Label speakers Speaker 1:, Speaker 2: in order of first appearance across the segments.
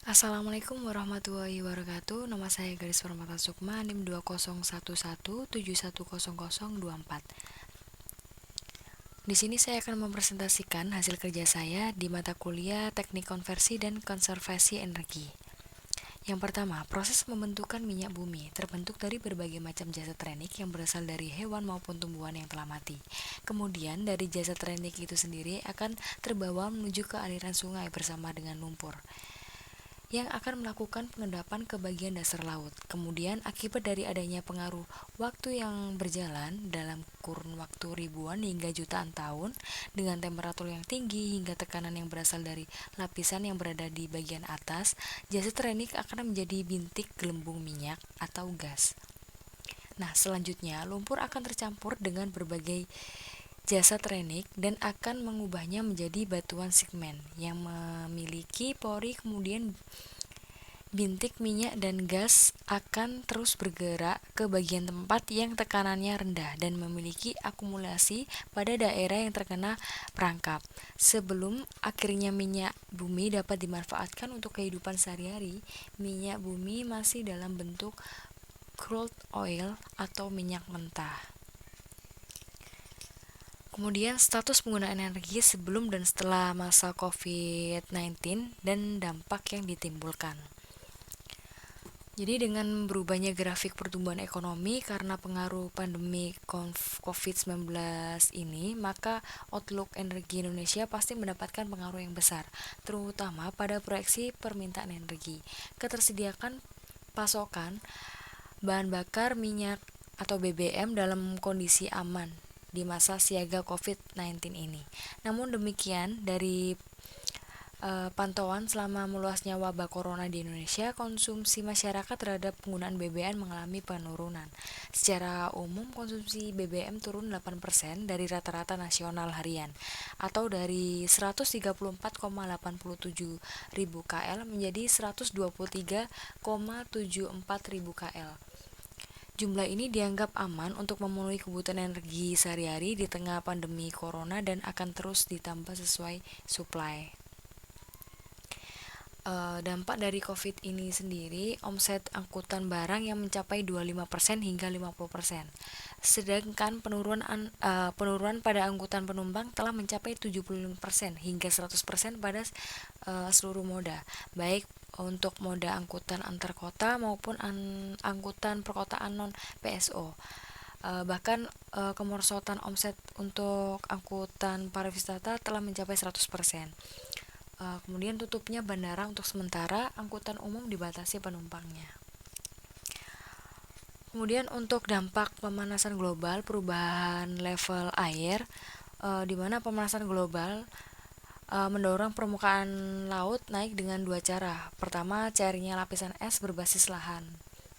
Speaker 1: Assalamualaikum warahmatullahi wabarakatuh. Nama saya Garis Permata Sukma, NIM 201171710024. Di sini saya akan mempresentasikan hasil kerja saya di mata kuliah Teknik Konversi dan Konservasi Energi. Yang pertama, proses pembentukan minyak bumi terbentuk dari berbagai macam jasad trenik yang berasal dari hewan maupun tumbuhan yang telah mati. Kemudian dari jasad trenik itu sendiri akan terbawa menuju ke aliran sungai bersama dengan lumpur yang akan melakukan pengendapan ke bagian dasar laut. Kemudian akibat dari adanya pengaruh waktu yang berjalan dalam kurun waktu ribuan hingga jutaan tahun dengan temperatur yang tinggi hingga tekanan yang berasal dari lapisan yang berada di bagian atas, jasad trenik akan menjadi bintik gelembung minyak atau gas. Nah, selanjutnya lumpur akan tercampur dengan berbagai jasad trenik dan akan mengubahnya menjadi batuan segmen yang memiliki pori. Kemudian bintik minyak dan gas akan terus bergerak ke bagian tempat yang tekanannya rendah dan memiliki akumulasi pada daerah yang terkena perangkap. Sebelum akhirnya minyak bumi dapat dimanfaatkan untuk kehidupan sehari-hari, minyak bumi masih dalam bentuk crude oil atau minyak mentah. Kemudian status penggunaan energi sebelum dan setelah masa COVID-19 dan dampak yang ditimbulkan. Jadi dengan berubahnya grafik pertumbuhan ekonomi karena pengaruh pandemi COVID-19 ini, maka outlook energi Indonesia pasti mendapatkan pengaruh yang besar, terutama pada proyeksi permintaan energi. Ketersediaan pasokan bahan bakar minyak atau BBM dalam kondisi aman di masa siaga COVID-19 ini. Namun demikian, dari pantauan selama meluasnya wabah corona di Indonesia, konsumsi masyarakat terhadap penggunaan BBM mengalami penurunan. Secara umum, konsumsi BBM turun 8% dari rata-rata nasional harian, atau dari 134,87 ribu KL menjadi 123,74 ribu KL. Jumlah ini dianggap aman untuk memenuhi kebutuhan energi sehari-hari di tengah pandemi corona dan akan terus ditambah sesuai supply. Dampak dari COVID ini sendiri, omset angkutan barang yang mencapai 25% hingga 50%. Sedangkan penurunan pada angkutan penumpang telah mencapai 75% hingga 100% pada seluruh moda, baik untuk moda angkutan antar kota maupun angkutan perkotaan non PSO. Bahkan kemerosotan omset untuk angkutan pariwisata telah mencapai 100%. Kemudian tutupnya bandara untuk sementara, angkutan umum dibatasi penumpangnya. Kemudian untuk dampak pemanasan global, perubahan level air, di mana pemanasan global mendorong permukaan laut naik dengan dua cara. Pertama, cairnya lapisan es berbasis lahan,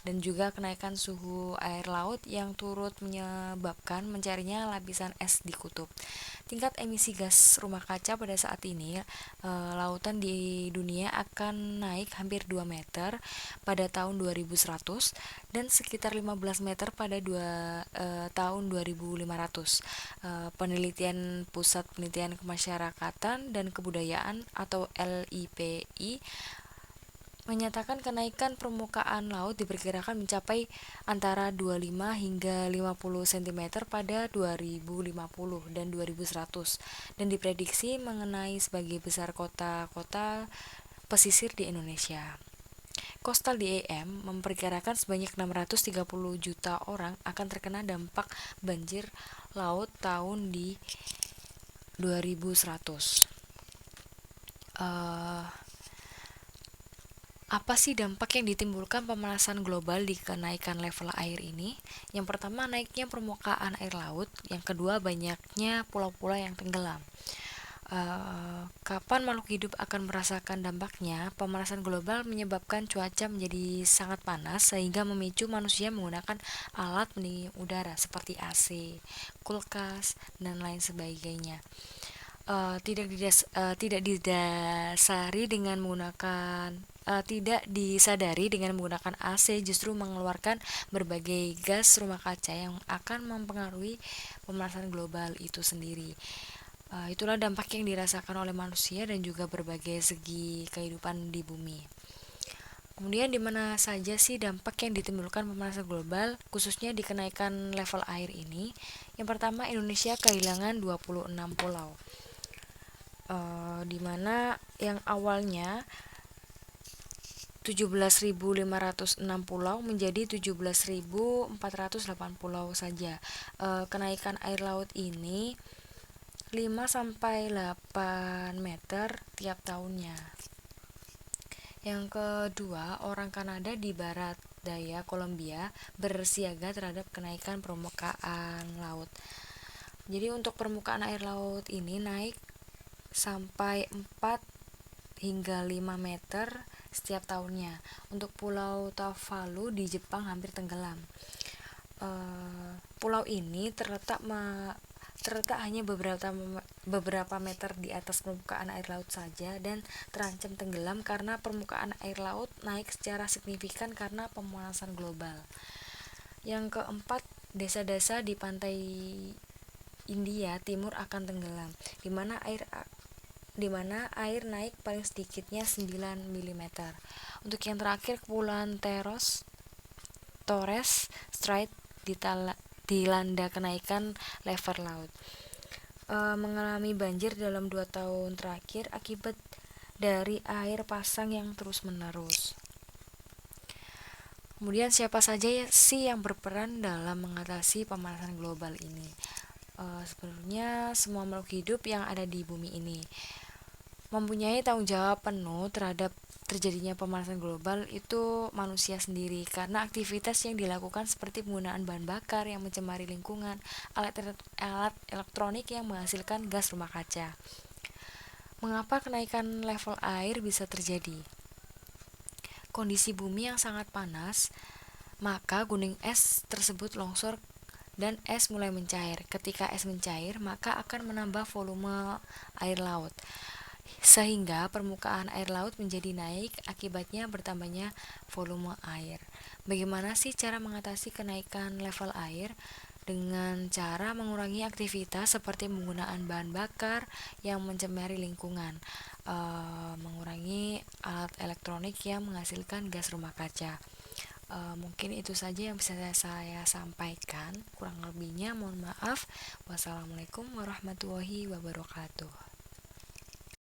Speaker 1: dan juga kenaikan suhu air laut yang turut menyebabkan mencarinya lapisan es di kutub. Tingkat emisi gas rumah kaca pada saat ini, lautan di dunia akan naik hampir 2 meter pada tahun 2100 dan sekitar 15 meter pada tahun 2500. Penelitian Pusat Penelitian Kemasyarakatan dan Kebudayaan atau LIPI menyatakan kenaikan permukaan laut diperkirakan mencapai antara 25 hingga 50 cm pada 2050 dan 2100 dan diprediksi mengenai sebagai besar kota-kota pesisir di Indonesia. Coastal DAM memperkirakan sebanyak 630 juta orang akan terkena dampak banjir laut tahun di 2100. Apa sih dampak yang ditimbulkan pemanasan global di kenaikan level air ini? Yang pertama, naiknya permukaan air laut. Yang kedua, banyaknya pulau-pulau yang tenggelam. Kapan makhluk hidup akan merasakan dampaknya? Pemanasan global menyebabkan cuaca menjadi sangat panas sehingga memicu manusia menggunakan alat pendingin udara seperti AC, kulkas, dan lain sebagainya. Tidak didasari dengan menggunakan tidak disadari dengan menggunakan AC justru mengeluarkan berbagai gas rumah kaca yang akan mempengaruhi pemanasan global itu sendiri. Itulah dampak yang dirasakan oleh manusia dan juga berbagai segi kehidupan di bumi. Kemudian di mana saja sih dampak yang ditimbulkan pemanasan global, khususnya di kenaikan level air ini? Yang pertama, Indonesia kehilangan 26 pulau. Di mana yang awalnya 17.506 pulau menjadi 17.408 pulau saja. Kenaikan air laut ini 5 sampai 8 meter tiap tahunnya. Yang kedua, orang Kanada di barat daya Kolombia bersiaga terhadap kenaikan permukaan laut. Jadi untuk permukaan air laut ini naik sampai 4 hingga 5 meter setiap tahunnya. Untuk Pulau Tuvalu di Jepang hampir tenggelam. Pulau ini terletak hanya beberapa meter di atas permukaan air laut saja dan terancam tenggelam karena permukaan air laut naik secara signifikan karena pemanasan global. Yang keempat, desa-desa di pantai India Timur akan tenggelam, di mana air naik paling sedikitnya 9 mm. Untuk yang terakhir, Kepulauan Torres Strait dilanda kenaikan level laut. Mengalami banjir dalam 2 tahun terakhir akibat dari air pasang yang terus-menerus. Kemudian siapa saja sih yang berperan dalam mengatasi pemanasan global ini? Sebenarnya semua makhluk hidup yang ada di bumi ini mempunyai tanggung jawab penuh terhadap terjadinya pemanasan global itu manusia sendiri, karena aktivitas yang dilakukan seperti penggunaan bahan bakar yang mencemari lingkungan, alat elektronik yang menghasilkan gas rumah kaca. Mengapa kenaikan level air bisa terjadi? Kondisi bumi yang sangat panas, maka gunung es tersebut longsor dan es mulai mencair. Ketika es mencair, maka akan menambah volume air laut, sehingga permukaan air laut menjadi naik, akibatnya bertambahnya volume air. Bagaimana sih cara mengatasi kenaikan level air? Dengan cara mengurangi aktivitas seperti penggunaan bahan bakar yang mencemari lingkungan, mengurangi alat elektronik yang menghasilkan gas rumah kaca. Mungkin itu saja yang bisa saya sampaikan. Kurang lebihnya mohon maaf. Wassalamualaikum warahmatullahi wabarakatuh.